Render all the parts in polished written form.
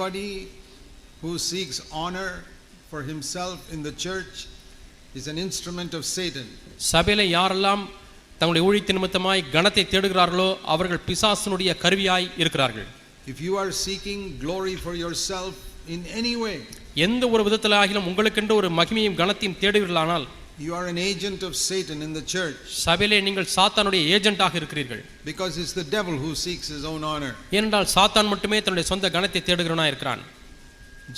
Anybody who seeks honor for himself in the church is an instrument of Satan. சபையிலே யாரெல்லாம் தங்களுடைய ஊழியத்தின் நிமித்தமாய் கனத்தை தேடுகிறார்களோ அவர்கள் பிசாசுனுடைய கருவியாய் இருக்கிறார்கள். If you are seeking glory for yourself in any way, எந்த ஒரு விதத்திலாகிலும் உங்களுக்கென்று ஒரு மகிமையும் கனத்தையும் தேடுவீர்களானால், you are an agent of Satan in the church. சபையிலே நீங்கள் சாத்தானுடைய ஏஜென்ட்டாக இருக்கிறீர்கள். Because it's the devil who seeks his own honor. ஏனென்றால் சாத்தான் மட்டுமே தன்னுடைய சொந்த கனத்தை தேடுகிறவனாய் இருக்கிறான்.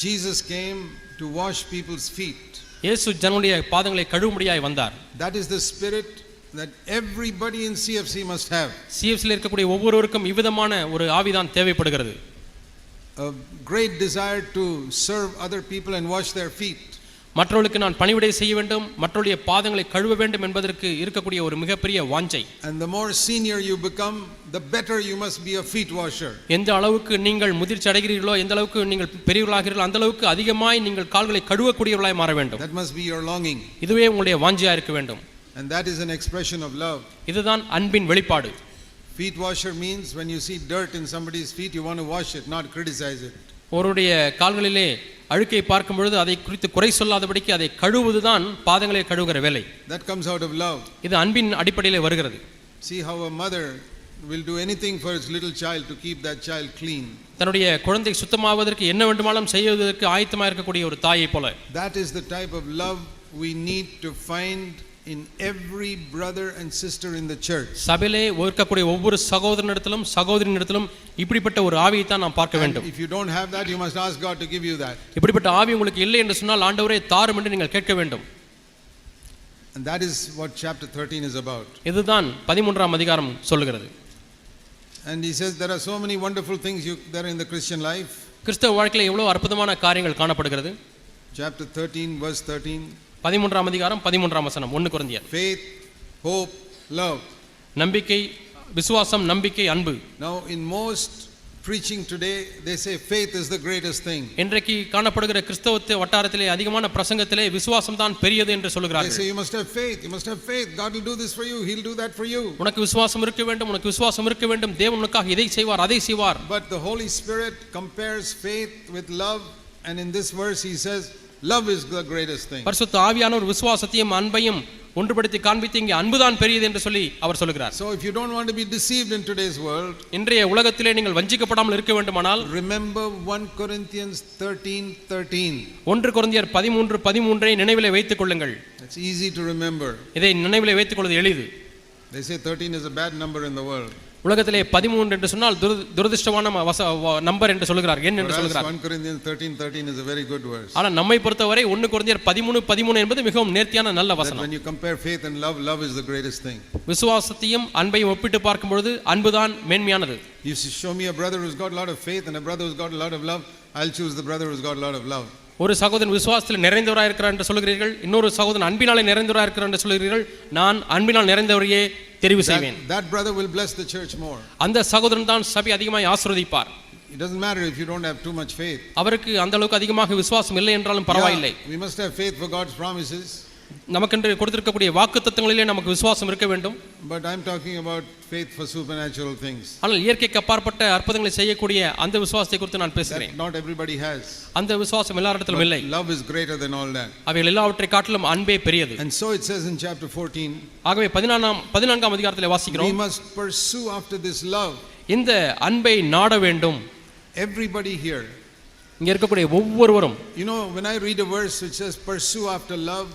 Jesus came to wash people's feet. இயேசு ஜனங்களுடைய பாதங்களை கழுவும்படியாய் வந்தார். That is the spirit that everybody in CFC must have. CFCல இருக்கக்கூடிய ஒவ்வொருவருக்கும் இவ்விதமான ஒரு ஆவிதான் தேவைப்படுகிறது. A great desire to serve other people and wash their feet. மற்றவர்களுக்கு நான் பணிவிடை செய்ய வேண்டும், மற்றவருடைய பாதங்களை கழுவ வேண்டும் என்பதற்கு இருக்கக்கூடிய ஒரு மிகப்பெரிய வாஞ்சை. And the more senior you become, the better you must be a feet washer. எந்த அளவுக்கு நீங்கள் முதிர்ச்சி அடைகிறீர்களோ, எந்த அளவுக்கு நீங்கள் பெரியவர்களாகிறீர்களோ, அந்த அளவுக்கு அதிகமாய் நீங்கள் கால்களை கழுவக்கூடியவர்களாய் மாற வேண்டும். That must be your longing. இதுவே உங்களுடைய வாஞ்சையா இருக்க வேண்டும். And that is an expression of love. இதுதான் அன்பின் வெளிப்பாடு. Feet washer means when you see dirt in somebody's feet, you want to wash it, not criticize it. ஒருவருடைய கால்களிலே அழுக்கை பார்க்கும் பொழுது அதை குறித்து குறை சொல்லாதபடிக்கு அதை கழுவுவதுதான் பாதங்களை கழுவுகிற வேலை. That comes out of love. இது அன்பின் அடிப்படையிலே வருகிறது. See how a mother will do anything for its little child to keep that child clean. தன்னுடைய குழந்தை சுத்தமாவதற்கு என்ன வேண்டுமானாலும் செய்வதற்கு ஆயத்தமாக இருக்கக்கூடிய ஒரு தாயை போல. That is the type of love we need to find in every brother and sister in the church. சபையிலே இருக்கக்கூடிய ஒவ்வொரு சகோதரனிடத்திலும் சகோதரியிடத்திலும் இப்படிப்பட்ட ஒரு ஆவியை தான் நாம் பார்க்க வேண்டும். If you don't have that, you must ask God to give you that. இப்படிப்பட்ட ஆவி உங்களுக்கு இல்லை என்று சொன்னால் ஆண்டவரே தாரும் என்று நீங்கள் கேட்க வேண்டும். And that is what chapter 13 is about. இதுதான் 13ஆம் அதிகாரம் சொல்லுகிறது. And he says there are so many wonderful things there in the Christian life. கிறிஸ்தவ வாழ்க்கையிலே எவ்வளவு அற்புதமான காரியங்கள் காணப்படுகிறது. Chapter 13 verse 13. 13ஆம் அதிகாரம் 13ஆம் வசனம் 1 கொரிந்தியர். Faith, hope, love. நம்பிக்கை, விசுவாசம், நம்பிக்கை, அன்பு. Now in most preaching today they say faith is the greatest thing. இன்றைக்கு காணப்படுகிற கிறிஸ்தவ வட்டாரத்திலே அதிகமான பிரசங்கத்திலே விசுவாசம் தான் பெரியது என்று சொல்கிறார்கள். They say you must have faith, you must have faith. God will do this for you, he'll do that for you. உனக்கு விசுவாசம் இருக்க வேண்டும், உனக்கு விசுவாசம் இருக்க வேண்டும், தேவன் உனக்காக இதை செய்வார், அதை செய்வார். But the Holy Spirit compares faith with love, and in this verse he says love is the greatest thing. பரிசுத்த ஆவியானவர் விசுவாசத்தையும் அன்பையும் ஒன்றுபடுத்தி காண்பித்து இங்கே அன்புதான் பெரியது என்று சொல்லி அவர் சொல்கிறார். So if you don't want to be deceived in today's world, இன்றைய உலகத்திலே நீங்கள் வஞ்சிக்கப்படாமல் இருக்க வேண்டுமானால் remember 1 Corinthians 13:13. 1 கொரிந்தியர் 13:13 நினைவிலே வைத்துக் கொள்ளுங்கள். It's easy to remember. இதை நினைவிலே வைத்துக் கொள்வது எளிது. They say 13 is a bad number in the world. உலகத்திலே 13 என்று சொன்னால் துரதிர்ஷ்டமான நம்பர் என்று சொல்கிறார், எண் என்று சொல்கிறார். 1 Corinthians 13:13 is a very good verse. ஆனால் நம்மை பொறுத்தவரை 1 கொரிந்தியர் 13:13 என்பது மிகவும் நேர்த்தியான நல்ல வசனம். When you compare faith and love, love is the greatest thing. விசுவாசத்தையும் அன்பையும் ஒப்பிட்டு பார்க்கும் பொழுது அன்புதான் மேன்மையானது. You show me a brother who's got a lot of faith and a brother who's got a lot of love, I'll choose the brother who's got a lot of love. ஒரு சகோதரன் விசுவாசத்தில் நிறைந்தவராக இருக்கிறார் என்று சொல்கிறீர்கள், இன்னொரு சகோதரன் அன்பினாலே நிறைந்தவராக இருக்கிறார் என்று சொல்கிறீர்கள், நான் அன்பினால் நிறைந்தவரையே தெரிவு செய்வேன். That brother will bless the church more. அந்த சகோதரன் தான் சபை அதிகமாக ஆசீர்வதிப்பார். It doesn't matter if you don't have too much faith. அவருக்கு அந்த அளவுக்கு அதிகமாக விசுவாசம் இல்லை என்றாலும் பரவாயில்லை. We must have faith for God's promises. நமக்கென்று கொடுத்திருக்கக்கூடிய வாக்குத்தத்தங்களிலே நமக்கு விசுவாசம் இருக்க வேண்டும். But I'm talking about faith for supernatural things. ஆனால் இயற்கைக்கு அப்பாற்பட்ட அற்புதங்களை செய்யக்கூடிய அந்த விசுவாசத்தை குறித்து நான் பேசுகிறேன். Not everybody has. அந்த விசுவாசம் எல்லாரிடத்திலும் இல்லை. Love is greater than all that. அவைகள் எல்லாவற்றை காட்டிலும் அன்பே பெரியது. And so it says in chapter 14. ஆகவே 14ஆம் அதிகாரத்திலே வாசிக்கிறோம். We must pursue after this love. இந்த அன்பை நாட வேண்டும். Everybody here. இங்க இருக்கக்கூடிய ஒவ்வொருவரும். You know, when I read a verse which says pursue after love,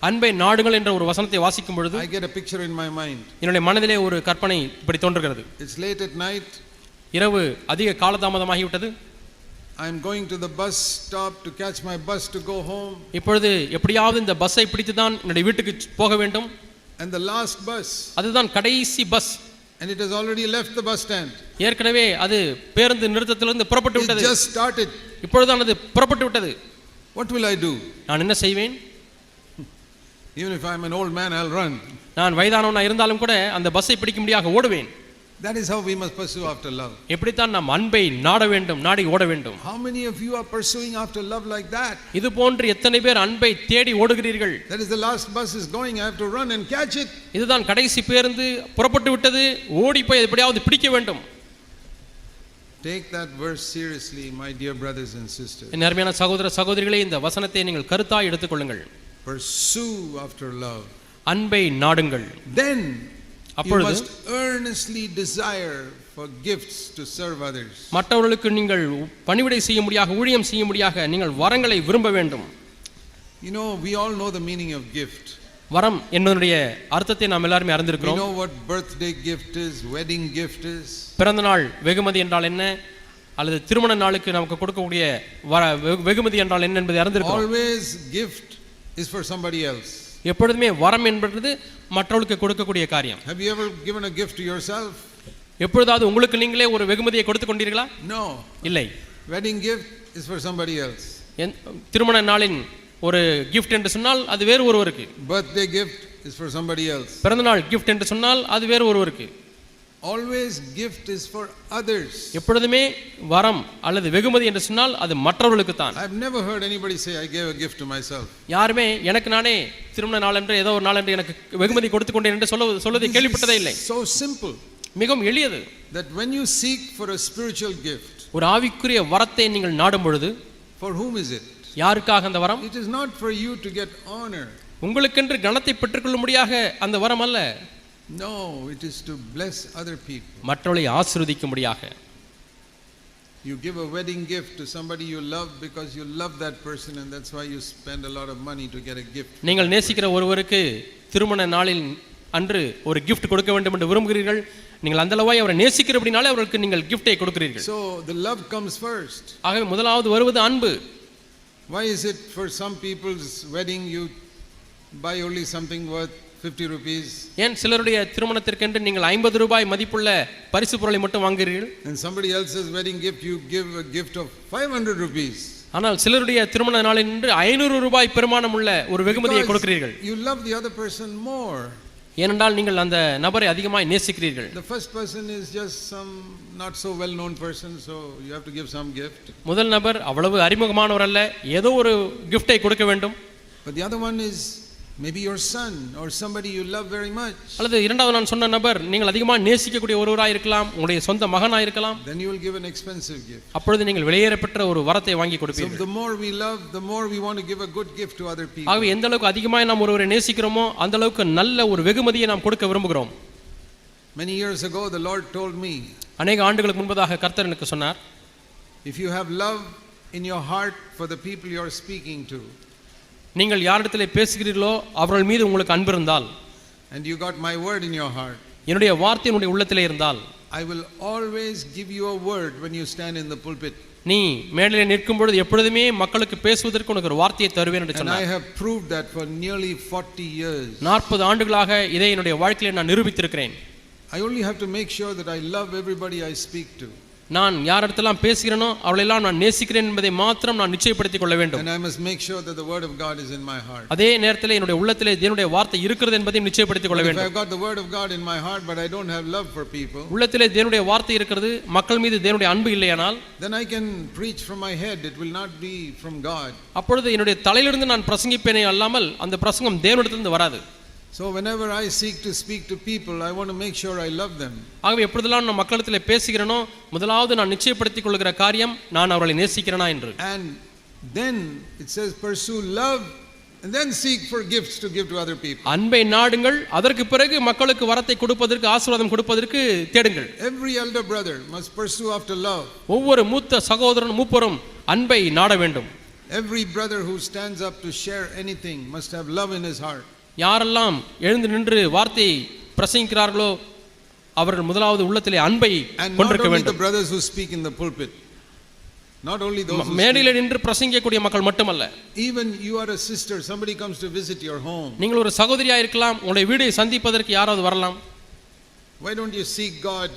அன்பை நாடுங்கள் என்ற ஒரு வசனத்தை வாசிக்கும் பொழுது I get a picture in my mind. என்னுடைய மனதிலே ஒரு கற்பனை இப்படி தோன்றுகிறது. It's late at night. இரவு அதிக காலதாமதமாகி விட்டது. I am going to the bus stop to catch my bus to go home. இப்பொழுது எப்படியாவது இந்த பஸ்ஸை பிடித்து தான் என்னுடைய வீட்டுக்கு போக வேண்டும். And the last bus. அதுதான் கடைசி bus. And it has already left the bus stand. ஏற்கனவே அது பேருந்து நிறுத்தத்திலிருந்து புறப்பட்டு விட்டது. It just started. இப்பொழுது அது புறப்பட்டு விட்டது. What will I do? நான் என்ன செய்வேன்? Even if I'm an old man, I'll run. நான் வயதானவனா இருந்தாலும் கூட அந்த பஸ்ஸை பிடிக்க முடியாக ஓடுவேன். That is how we must pursue after love. எப்படித்தான் நாம் அன்பை நாட வேண்டும், நாடி ஓட வேண்டும். How many of you are pursuing after love like that? இது போன்று எத்தனை பேர் அன்பை தேடி ஓடுகிறீர்கள்? That is the last bus is going, I have to run and catch it. இதுதான் கடைசி பேருந்து புறப்பட்டு விட்டது, ஓடி போய் எப்படியாவது பிடிக்க வேண்டும். Take that verse seriously, my dear brothers and sisters. என் அருமையான சகோதர சகோதரிகளே, இந்த வசனத்தை நீங்கள் கருத்தாய் எடுத்துக்கொள்ளுங்கள். Pursue after love. அன்பை நாடுங்கள். Then you must earnestly desire for gifts to serve others. மற்றவர்களுக்கு நீங்கள் பணிவிடை செய்யும்படியாக, ஊழியம் செய்யும்படியாக நீங்கள் வரங்களை விரும்ப வேண்டும். You know, we all know the meaning of gift. வரம் என்பதனுடைய அர்த்தத்தை நாம் எல்லாரும் We அறிந்திருக்கிறோம். know what birthday gift is, wedding gift is. பிறந்த நாள் வெகுமதி என்றால் என்ன, அல்லது திருமண நாளுக்கு நமக்கு கொடுக்கக்கூடிய வெகுமதி என்றால் என்ன என்பதை அறிந்திருக்கிறோம். Always gift is for somebody else. எப்பொழுதுமே வரம் என்பது மற்றவர்களுக்கு கொடுக்கக்கூடிய காரியம். Have you ever given a gift to yourself? எப்பொழுதாவது உங்களுக்கு நீங்களே ஒரு வெகுமதியை கொடுத்து கொண்டீர்களா? No. இல்லை. Wedding gift is for somebody else. திருமண நாளின் ஒரு gift என்று சொன்னால் அது வேறு ஒருவருக்கு. Birthday gift is for somebody else. பிறந்த நாள் gift என்று சொன்னால் அது வேறு ஒருவருக்கு. Always gift is for others. எப்பொழுதுமே வரம் அல்லது வெகுமதி என்று சொன்னால் அது மற்றவர்களுக்கு தான். I've never heard anybody say I gave a gift to myself. யாருமே எனக்கு நானே திருமண நாள் என்று ஏதோ ஒரு நாள் என்று எனக்கு வெகுமதி கொடுத்து கொண்டேன் என்று சொல்வதை கேள்விப்பட்டதே இல்லை. So simple. மிகவும் எளியது. That when you seek for a spiritual gift, ஒரு ஆவிக்குரிய வரத்தை நீங்கள் நாடும் பொழுது, for whom is it? யாருக்காக அந்த வரம்? It is not for you to get honor. உங்களுக்கென்று கனத்தை பெற்றுக்கொள்ளும்படியாக அந்த வரம் அல்ல. No, it is to bless other people. மற்றவர்களை ஆசீர்வதிக்கும்படியாக. You give a wedding gift to somebody you love because you love that person, and that's why you spend a lot of money to get a gift. நீங்கள் நேசிக்கிற ஒருவருக்கு திருமண நாளில் அன்று ஒரு gift கொடுக்க வேண்டும் என்று விரும்புகிறீர்கள். நீங்கள் அந்த அளவாய் அவரை நேசிக்கிறபடினாலே அவருக்கு நீங்கள் gift-ஐ கொடுக்கிறீர்கள். So the love comes first. ஆகவே முதலாவது வருவது அன்பு. Why is it for some people's wedding you buy only something worth 50 rupees? ஏன் சிலருடைய திருமணத்திற்கென்று நீங்கள் 50 ரூபாய் மதிப்புள்ள பரிசு பொருளை மட்டும் வாங்குகிறீர்கள்? And somebody else's wedding gift you give a gift of 500 rupees. ஆனால் சிலருடைய திருமண நாளில் நின்று 500 ரூபாய் பெருமானம் உள்ள ஒரு வெகுமதியை கொடுக்கிறீர்கள். You love the other person more. ஏனென்றால் நீங்கள் அந்த நபரை அதிகமாய் நேசிக்கிறீர்கள். The first person is just some not so well known person, so you have to give some gift. முதல் நபர் அவ்வளவு அறிமுகமானவர் அல்ல, ஏதோ ஒரு gift-ஐ கொடுக்க வேண்டும். But the other one is maybe your son or somebody you love very much. அல்லது இரண்டாவது நான் சொன்ன நபர் நீங்கள் அதிகமாக நேசிக்கக்கூடிய ஒருவராய் இருக்கலாம், உங்களுடைய சொந்த மகனாய் இருக்கலாம். Then you will give an expensive gift. அப்பொழுது நீங்கள் வெளியேறப்பட்ட ஒரு வரத்தை வாங்கி கொடுப்பீர்கள். So the more we love, the more we want to give a good gift to other people. ஆகவே எந்த அளவுக்கு அதிகமாக நாம் ஒருவரை நேசிக்கிறோமோ அந்த அளவுக்கு நல்ல ஒரு வெகுமதியை நாம் கொடுக்க விரும்புகிறோம். Many years ago the Lord told me, அநேக ஆண்டுகளுக்கு முன்பதாக கர்த்தர் எனக்கு சொன்னார், if you have love in your heart for the people you are speaking to, நீங்கள் யாரிடத்திலே பேசுகிறீர்களோ அவர்கள் மீது உங்களுக்கு அன்பு இருந்தால், and you got my word in your heart, என்னுடைய வார்த்தை உன்னுடைய உள்ளத்திலே இருந்தால், I will always give you a word when you stand in the pulpit. நீ மேடையிலே நிற்கும் பொழுது எப்பொழுதுமே மக்களுக்கு பேசுவதற்கு உனக்கு ஒரு வார்த்தையை தருவேன் என்று சொன்னார். And I சொன்னார். have proved that for nearly 40 years. 40 ஆண்டுகளாக இதை என்னுடைய வாழ்க்கையிலே நான் நிரூபித்திருக்கிறேன். I only have to make sure that I love everybody I speak to. நான் யாரிடத்தெல்லாம் பேசுகிறேனோ அவளெல்லாம் நான் நேசிக்கிறேன் என்பதை மாத்திரம் நான் நிச்சயப்படுத்திக் கொள்ள வேண்டும். And I must make sure that the word of God is in my heart. அதே நேரத்தில் என்னுடைய உள்ளத்திலே தேவனுடைய வார்த்தை இருக்கிறது என்பதையும் நிச்சயப்படுத்திக் கொள்ள If I வேண்டும். have got the word of God in my heart but I don't have love for people, உள்ளத்திலே தேவனுடைய வார்த்தை இருக்கிறது, மக்கள் மீது தேவனுடைய அன்பு இல்லையானால், then I can preach from my head, it will not be from God. அப்பொழுது என்னுடைய தலையிலிருந்து நான் பிரசங்கிப்பேனே அல்லாமல் அந்த பிரசங்கம் தேவனிடத்திலிருந்து வராது. So whenever I seek to speak to people, I want to make sure I love them. ஆகவே எப்பொழுதெல்லாம் நான் மக்களிடத்திலே பேசுகிறேனோ முதலாவது நான் நிச்சயப்படுத்திக் கொள்கிற காரியம் நான் அவர்களை நேசிக்கிறேனா என்று. And then it says pursue love and then seek for gifts to give to other people. அன்பை நாடுங்கள், அதற்கு பிறகு மக்களுக்கு வரத்தை கொடுப்பதற்கு, ஆசீர்வாதம் கொடுப்பதற்கு தேடுங்கள். Every elder brother must pursue after love. ஒவ்வொரு மூத்த சகோதரன் மூப்பரும் அன்பை நாட வேண்டும். Every brother who stands up to share anything must have love in his heart. யாரெல்லாம் எழுந்து நின்று வார்த்தையை பிரசங்கிக்கிறார்களோ அவர்கள் முதலாவது உள்ளத்திலே அன்பை கொண்டிருக்க வேண்டும். The brothers who speak in the pulpit, not only those மேடையிலே நின்று பிரசங்கிக்கக்கூடிய மக்கள் மட்டுமல்ல, even you are a sister, somebody comes to visit your home, நீங்கள் ஒரு சகோதரியா இருக்கலாம், உங்களுடைய வீட்டை சந்திப்பதற்கு யாராவது வரலாம். Why don't you seek God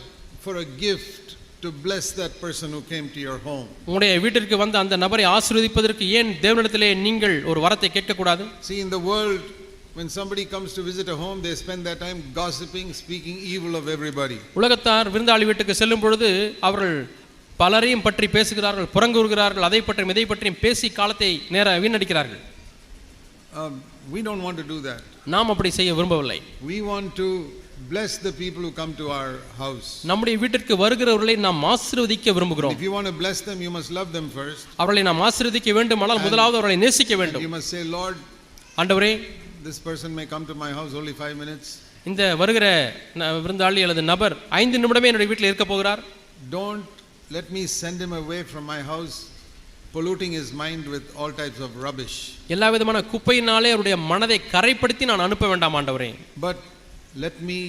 for a gift to bless that person who came to your home? உங்களுடைய வீட்டிற்கு வந்த அந்த நபரை ஆசீர்வதிப்பதற்கு ஏன் தேவனிடத்திலே நீங்கள் ஒரு வரத்தை கேட்க கூடாது? See, in the world, when somebody comes to visit a home, they spend their time gossiping, speaking evil of everybody. உலகத்தார் விருந்தாளி வீட்டுக்கு செல்லும் பொழுது அவர்கள் பலரையும் பற்றி பேசுகிறார்கள், புறங்கூறுகிறார்கள், அதை பற்றியும் இதை பற்றியும் பேசி காலத்தை நேர வீணடிக்கிறார்கள். We don't want to do that. நாம் அப்படி செய்ய விரும்பவில்லை. We want to bless the people who come to our house. நம்முடைய வீட்டிற்கு வருகிறவர்களை நாம் ஆசீர்வதிக்க விரும்புகிறோம். If you want to bless them, you must love them first. அவர்களை நாம் ஆசீர்வதிக்க வேண்டுமானால் முதலாவது அவர்களை நேசிக்க வேண்டும். You must say, Lord, ஆண்டவரே, this person may come to my house only 5 minutes. இந்த வருகிற விருந்தாளி அல்லது நபர் 5 நிமிடமே என்னுடைய வீட்டில் இருக்க போகிறார். Don't let me send him away from my house polluting his mind with all types of rubbish. எல்லா விதமான குப்பையினாலே அவருடைய மனதை கரைப்படுத்தி நான் அனுப்ப வேண்டாம் ஆண்டவரே. But let me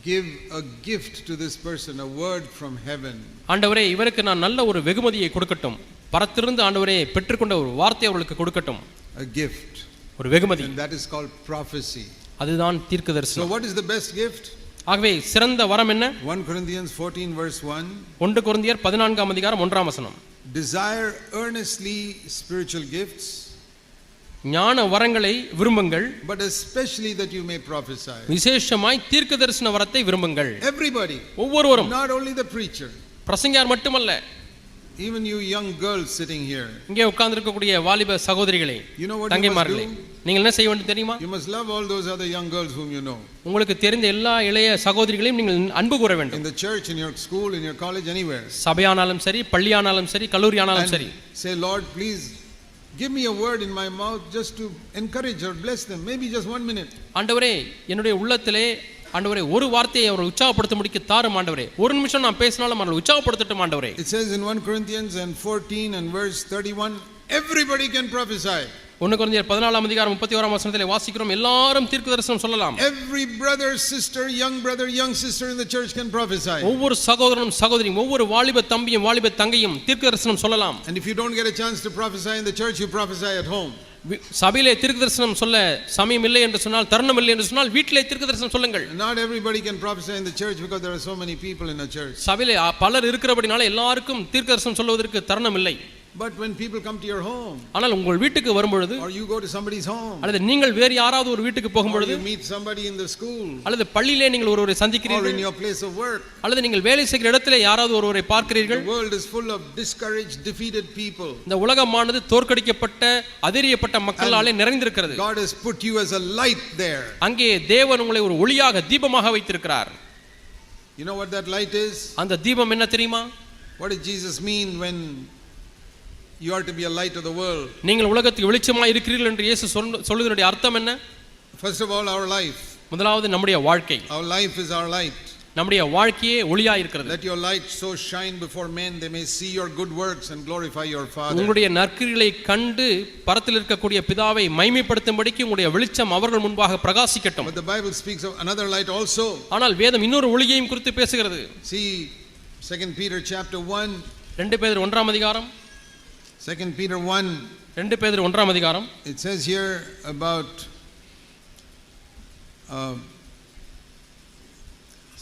give a gift to this person, a word from heaven. ஆண்டவரே, இவருக்கு நான் நல்ல ஒரு வெகுமதியை கொடுக்கட்டும். பரத்திலிருந்து ஆண்டவரே பெற்றுக்கொண்ட ஒரு வார்த்தை அவர்களுக்கு கொடுக்கட்டும். A gift. ஒரு வெகுமதி. And that is called prophecy. அதுதான் தீர்க்கதரிசனம். So what is the best gift? ஆகவே சிறந்த வரம் என்ன? 1 Corinthians 14 verse 1. 1 கொரிந்தியர் 14ஆம் அதிகாரம் 1ஆம் வசனம். Desire earnestly spiritual gifts, ஞான வரங்களை விரும்புங்கள், but especially that you may prophesy. விசேஷமாய் தீர்க்கதரிசன வரத்தை விரும்புங்கள். Everybody, ஒவ்வொருவரும், not only the preacher, பிரசங்கியார் மட்டுமல்ல, even you young girls sitting here, இங்கே உட்கார்ந்து இருக்கக்கூடிய வாலிப சகோதரிகளே, you know what you must தங்கைமார்களே, do? நீங்கள் என்ன செய்ய வேண்டும் தெரியுமா? You must love all those other young girls whom you know. உங்களுக்கு தெரிந்த எல்லா இளைய சகோதரிகளையும் நீங்கள் அன்பு கூற வேண்டும். In the church, in your school, in your college, anywhere. சபையானாலும் சரி, பள்ளியானாலும் சரி, கல்லூரியானாலும் சரி. Say, Lord, please give me a word in my mouth just to encourage or bless them. Maybe just 1 minute. ஆண்டவரே, என்னுடைய உள்ளத்திலே ஆண்டவரே ஒரு வார்த்தையை அவரை உற்சாகப்படுத்த முடிக்க தாரும் ஆண்டவரே. ஒரு நிமிஷம் நான் பேசினாலும் அவரை உற்சாகப்படுத்தட்டும் ஆண்டவரே. It says in 1 Corinthians and 14 and verse 31, everybody can prophesy. 1 கொரிந்தியர் 14ஆம் அதிகாரம் 31ஆம் வசனத்திலே வாசிக்கிறோம், எல்லாரும் தீர்க்கதரிசனம் சொல்லலாம். Every brother, sister, young sister in the church can prophesy. ஒவ்வொரு சகோதரனும் சகோதரியும், ஒவ்வொரு வாலிப தம்பியும் வாலிப தங்கையும் தீர்க்கதரிசனம் சொல்லலாம். And if you don't get a chance to prophesy in the church, you prophesy at home. சபையிலே தீர்க்கதரிசனம் சொல்ல சமயம் இல்லை என்று சொன்னால், தருணம் இல்லை என்று சொன்னால், வீட்டிலே தீர்க்கதரிசனம் சொல்லுங்கள். Not everybody can prophesy in the church because there are so many people in a church. சபையிலே பலர் இருக்கிறபடினால எல்லாருக்கும் தீர்க்கதரிசனம் சொல்வதற்கு தருணம் இல்லை. But when people come to your home, ஆனால் உங்கள் வீட்டுக்கு வரும்பொழுது, or you go to somebody's home, அல்லது நீங்கள் வேறு யாராவது ஒரு வீட்டுக்கு போகும்பொழுது, or you meet somebody in the school, அல்லது பள்ளியிலே நீங்கள் ஒருவரை or சந்திக்கிறீர்கள், in your place of work, அல்லது நீங்கள் வேலை செய்கிற இடத்திலே யாராவது ஒருவரை பார்க்கிறீர்கள். the world is full of discouraged, defeated people. இந்த உலகமானது தோற்கடிக்கப்பட்ட அதிரியப்பட்ட மக்களாலே நிறைந்திருக்கிறது. God has put you as a light there. அங்கே தேவன் உங்களை ஒரு ஒளியாக தீபமாக வைத்திருக்கிறார். You know what that light is? அந்த தீபம் என்ன தெரியுமா? What did Jesus mean when you are to be a light of the world? நீங்கள் உலகத்துக்கு வெளிச்சமாய் இருக்கிறீர்கள் என்று இயேசு சொல்வதனுடைய அர்த்தம் என்ன? First of all, our life. முதலாவது நம்முடைய வாழ்க்கை. Our life is our light. நம்முடைய வாழ்க்கையே ஒளியாய் இருக்கிறது. Let your light so shine before men they may see your good works and glorify your Father. உங்களுடைய நற்கிரியைகளை கண்டு பரத்தில் இருக்கக்கூடிய பிதாவை மகிமைப்படுத்தும்படிக்கு உங்களுடைய வெளிச்சம் அவர்கள் முன்பாக பிரகாசிக்கட்டும். But the Bible speaks of another light also. ஆனால் வேதம் இன்னொரு ஒளியையும் குறித்து பேசுகிறது. See 2 Peter chapter 1. 2 பேதுரு 1ஆம் அதிகாரம். 2 Peter 1. 2 பேதுரு 1ஆம் அதிகாரம். It says here about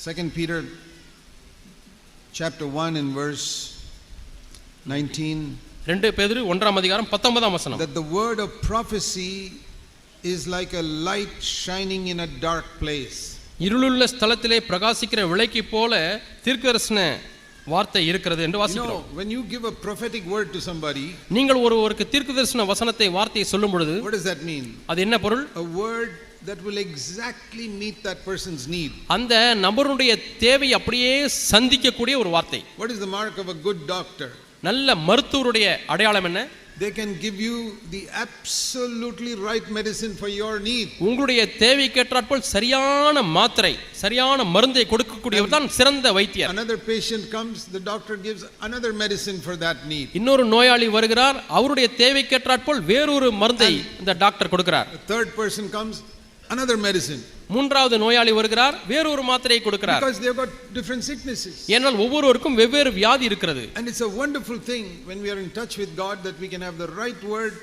2 Peter chapter 1 in verse 19. 2 பேதுரு 1ஆம் அதிகாரம் 19ஆம் வசனம். That the word of prophecy is like a light shining in a dark place. இருளுள்ள ஸ்தலத்திலே பிரகாசிக்கிற விளக்கை போல தீர்க்கதரிசன வார்த்தை இருக்கிறது என்று வாசிக்கிறோம். When you give a prophetic word to somebody, நீங்கள் ஒருவருக்கு தீர்க்கதரிசன வசனத்தை வார்த்தையை சொல்லும் பொழுது, what does that mean? அது என்ன பொருள்? A word that will exactly meet that person's need. அந்த நபருடைய தேவை அப்படியே சந்திக்கக்கூடிய ஒரு வார்த்தை. What is the mark of a good doctor? நல்ல மருத்துவருடைய அடையாளம் என்ன? They can give you the absolutely right medicine for your need. உங்களுடைய தேவைக்கேற்றாற்போல் சரியான மாத்திரை, சரியான மருந்தை கொடுக்கக்கூடியவர் தான் சிறந்த வைத்தியர். Another patient comes, the doctor gives another medicine for that need. இன்னொரு நோயாளி வருகிறார், அவருடைய தேவைக்கேற்றாற்போல் வேறொரு மருந்தை இந்த டாக்டர் கொடுக்கிறார். A third person comes, another medicine. மூன்றாவது நோயாளி வருகிறார், வேறொரு மாத்திரையை கொடுக்கிறார். Because they've got different sicknesses. ஏனால் ஒவ்வொருவருக்கும் வெவ்வேறு வியாதி இருக்கிறது. And it's a wonderful thing when we are in touch with God that we can have the right word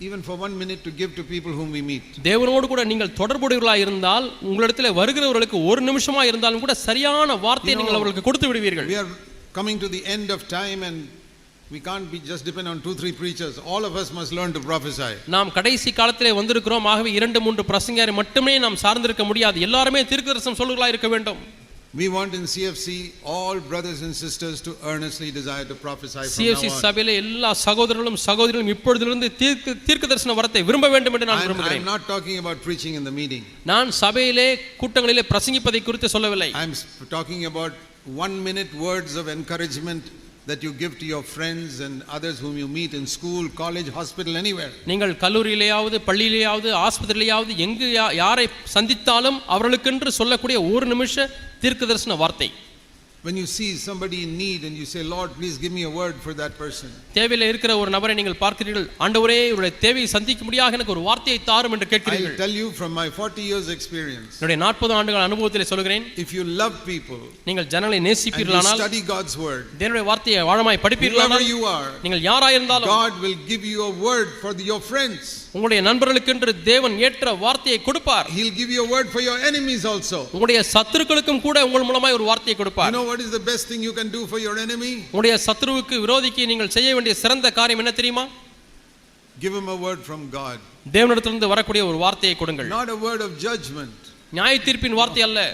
even for 1 minute to give to people whom we meet. தேவனோடு கூட நீங்கள் தொடர்புடையவர்களாக இருந்தால், உங்களிடத்தில் வருகிறவர்களுக்கு ஒரு நிமிஷமா இருந்தாலும் கூட சரியான வார்த்தையை நீங்கள் அவர்களுக்கு கொடுத்து விடுவீர்கள். We are coming to the end of time and we can't be just depend on 2-3 preachers. All of us must learn to prophesy. நாம் கடைசி காலத்திலே வந்திருக்கிறோம். ஆகவே 2-3 பிரசங்கியாரை மட்டுமே நாம் சார்ந்திருக்க முடியாது. எல்லாருமே தீர்க்கதரிசனம் சொல்லுவர்களாக இருக்க வேண்டும். We want in CFC all brothers and sisters to earnestly desire to prophesy from CFC now on. சபையிலே எல்லா சகோதரர்களும் சகோதரிகளும் இப்பொழுதிலிருந்து தீர்க்கதரிசன வரத்தை விரும்ப வேண்டும் என்று நான் I'm விரும்புகிறேன். not talking about preaching in the meeting. நான் சபையிலே கூட்டங்களிலே பிரசங்கிப்பதை குறித்து சொல்லவில்லை. I'm talking about 1 minute words of encouragement that you give to your friends and others whom you meet in school, college, hospital, anywhere. நீங்கள் கல்லூரியிலேயாவது பள்ளியிலேயாவது ஆஸ்பத்திரியிலேயாவது எங்கு யாரை சந்தித்தாலும் அவர்களுக்கென்று சொல்லக்கூடிய ஒரு நிமிஷ தீர்க்கதரிசன வார்த்தை. When you see somebody in need and you say, Lord, please give me a word for that person. தேவையில் இருக்கிற ஒரு நபரை நீங்கள் பார்க்கிறீர்கள், ஆண்டவரே இவருடைய தேவையை சந்திக்கும்படியாக எனக்கு ஒரு வார்த்தையை தாரும் என்று கேட்கிறீர்கள். I tell you from my 40 years experience. என்னுடைய 40 ஆண்டுகள் அனுபவத்திலே சொல்கிறேன், if you love people, நீங்கள் ஜனங்களை நேசிப்பீர்களானால், and you study God's word, தேவனுடைய வார்த்தையை ஆழமாய் படிப்பீர்களானால், whoever you are, நீங்கள் யாராயிருந்தாலும் God will give you a word for your friends. உங்களுடைய நண்பர்களுக்கென்று தேவன் ஏற்ற வார்த்தையை கொடுப்பார். He'll give you a word for your enemies also. உங்களுடைய சத்துருக்களுக்கும் கூட உங்கள் மூலமாய் ஒரு வார்த்தையை கொடுப்பார். You know what is the best thing you can do for your enemy? உங்களுடைய சத்துருவுக்கு விரோதிக்கு நீங்கள் செய்ய வேண்டிய சிறந்த காரியம் என்ன தெரியுமா? Give him a word from God. தேவனிடத்திலிருந்து வரக்கூடிய ஒரு வார்த்தையை கொடுங்கள். Not a word of judgment. நியாய தீர்ப்பின் வார்த்தை அல்ல.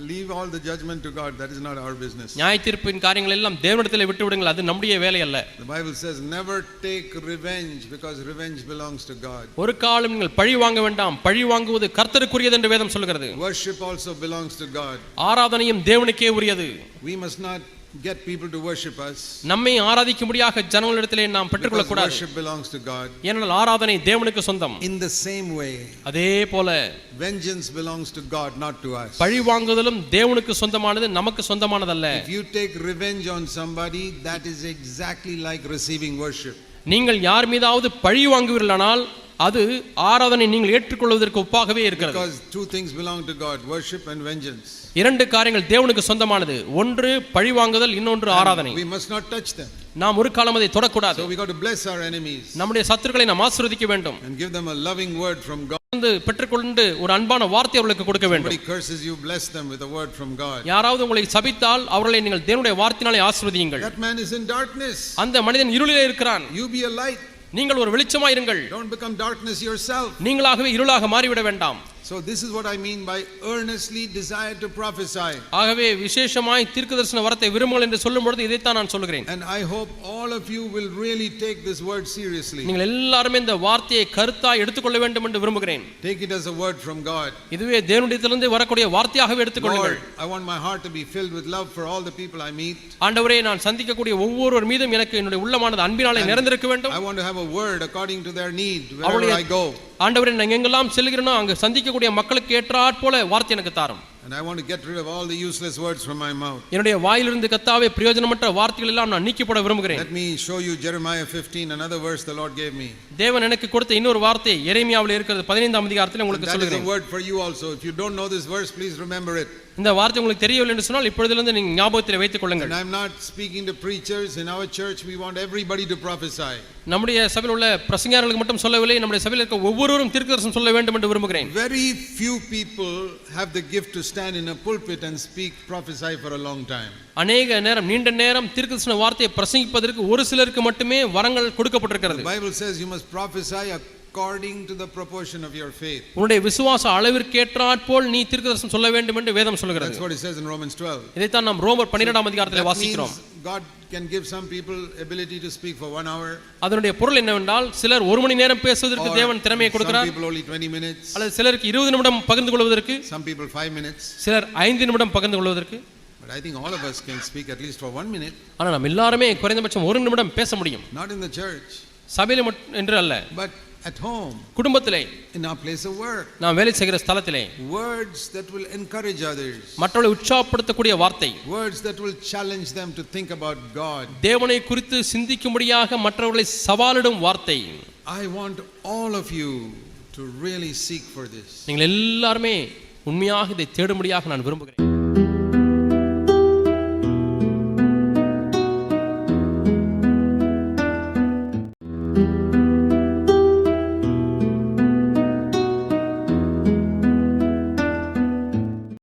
Leave all the judgment to God. That is not our business. நியாய தீர்ப்பின் காரியங்கள் எல்லாம் தேவனிடத்திலே விட்டு விடுங்கள், அது நம்முடைய வேலை அல்ல. The Bible says never take revenge because revenge belongs to God. ஒரு காலம் நீங்கள் பழி வாங்க வேண்டாம், பழி வாங்குவது கர்த்தருக்குரியது என்று வேதம் சொல்கிறது. Worship also belongs to God. ஆராதனையும் தேவனுக்கே உரியது. We must not get people to worship us. நம்மை ஆராதிக்கும்படியாக ஜனங்களிடத்திலே நாம் பெற்றுக்கொள்ள கூடாது. Worship belongs to God. ஏனென்றால் ஆராதனை தேவனுக்கு சொந்தம். In the same way, அதே போல vengeance belongs to God, not to us. பழி வாங்குதலும் தேவனுக்கு சொந்தமானது, நமக்கு சொந்தமானதல்ல. If you take revenge on somebody, that is exactly like receiving worship. நீங்கள் யார் மீதாவது பழி வாங்குவீர்களானால் அது ஆராதனை நீங்கள் ஏற்றுக்கொள்வதற்கு ஒப்பாகவே இருக்கிறது. Because two things belong to God, worship and vengeance. இரண்டு காரியங்கள் தேவனுக்கு சொந்தமானது, ஒன்று பழி வாங்குதல், இன்னொன்று ஆராதனை. We must not touch them. நாம் ஒரு காலம் அதை தொடக்கூடாது. So we got to bless our enemies. நம்முடைய சத்துருக்களை நாம் ஆசீர்வதிக்க வேண்டும். And give them a loving word from God. பெற்றுக்கொண்டு ஒரு அன்பான வார்த்தை அவர்களுக்கு கொடுக்க வேண்டும். Somebody curses you, bless them with a word from God. யாராவது உங்களை சபித்தால் அவர்களை நீங்கள் தேவனுடைய வார்த்தையினாலே ஆசீர்வதியுங்கள். That man is in darkness. அந்த மனிதன் இருளிலே இருக்கிறான். You be a light. நீங்கள் ஒரு வெளிச்சமாய் இருங்கள். Don't become darkness yourself. நீங்களாகவே இருளாக மாறிவிட வேண்டாம். So this is what I mean by earnestly desire to prophesy. ஆகவே விசேஷமாய் தீர்க்கதரிசன வரத்தை விரும்புங்கள் என்று சொல்லும் பொழுது இதைத்தான் நான் சொல்கிறேன். And I hope all of you will really take this word seriously. நீங்கள் எல்லாரும் இந்த வார்த்தையை கருத்தாய் எடுத்துக்கொள்ள வேண்டும் என்று விரும்புகிறேன். Take it as a word from God. இதுவே தேவனிடத்திலிருந்து வரக்கூடிய வார்த்தையாகவே எடுத்துக்கொள்ளுங்கள். Lord, I want my heart to be filled with love for all the people I meet. ஆண்டவரே, நான் சந்திக்கக்கூடிய ஒவ்வொருவர் மீதும் எனக்கு என்னுடைய உள்ளமானது அன்பினாலே நிறைந்திருக்க வேண்டும். I want to have a word according to their need wherever I go. ஆண்டவரே, நான் எங்கெல்லாம் செல்கிறேனோ அங்கு சந்திக்கக்கூடிய மக்களுக்கு ஏற்றாற்போல வார்த்தை எனக்கு தாரும். And I want to get rid of all the useless words from my mouth. என்னுடைய வாயிலிருந்து கர்த்தாவே பிரயோஜனமற்ற வார்த்தைகள் எல்லாம் நான் நீக்கி போட விரும்புகிறேன். Let me show you Jeremiah 15, another verse the Lord gave me. தேவன் எனக்கு கொடுத்த இன்னொரு வார்த்தை எரேமியாவில் இருக்கிறது 15ஆம் அதிகாரத்தில் உங்களுக்கு சொல்கிறேன். That is a word for you also. If you don't know this verse, please remember it. இந்த வார்த்தை உங்களுக்கு தெரியவில்லை என்று சொன்னால் இப்பொழுதிலிருந்து நீங்க ஞாபகத்தில் வைத்துக் கொள்ளுங்கள். And I'm not speaking to preachers in our church. We want everybody to prophesy. நம்முடைய சபையில் உள்ள பிரசங்கியாளர்களுக்கு மட்டும் சொல்லவில்லை, நம்முடைய சபையில் இருக்க ஒவ்வொருவரும் தீர்க்கதரிசனம் சொல்ல வேண்டும் என்று விரும்புகிறேன். Very few people have the gift to stand in a pulpit and speak, prophesy for a long time. அநேக நேரம் நீண்ட நேரம் தீர்க்கதரிசன வார்த்தையை பிரசங்கிப்பதற்கு ஒரு சிலருக்கு மட்டுமே வரங்கள் கொடுக்கப்பட்டிருக்கிறது. The Bible says you must prophesy according to the proportion of your faith. உன்னுடைய விசுவாச அளவிற்கு ஏற்றாற்போல் நீ தீர்க்கதரிசனம் சொல்ல வேண்டும் என்று வேதம் சொல்கிறது. That's what it says in Romans 12. இதைத்தான் நாம் ரோமர் 12ஆம் அதிகாரத்தில் வாசிக்கிறோம். God can give some people ability to speak for 1 hour. அதனுடைய பொருள் என்னவென்றால் சிலர் 1 மணி நேரம் பேசுவதற்கு தேவன் திறமையை கொடுக்கிறார். Some people only 20 minutes. அல்லது சிலருக்கு 20 நிமிடம் பகிர்ந்து கொள்வதற்கு, some people 5 minutes. சிலர் 5 நிமிடம் பகிர்ந்து கொள்வதற்கு. But I think all of us can speak at least for 1 minute. ஆனா நாம் எல்லாரும் குறைந்தபட்சம் 1 நிமிடம் பேச முடியும். Not in the church. சபையில என்று அல்ல, but at home, குடும்பத்திலே, in our place of work, நாம் வேலை செய்கிற ஸ்தலத்திலே, words that will encourage others, மற்றவர்களை உற்சாகப்படுத்தக்கூடிய வார்த்தை, words that will challenge them to think about God, தேவனை குறித்து சிந்திக்கும்படியாக மற்றவர்களை சவாலிடும் வார்த்தை. I want all of you to really seek for this. நீங்கள் எல்லாரும் உண்மையாக இதை தேடும்படியாக நான் விரும்புகிறேன்.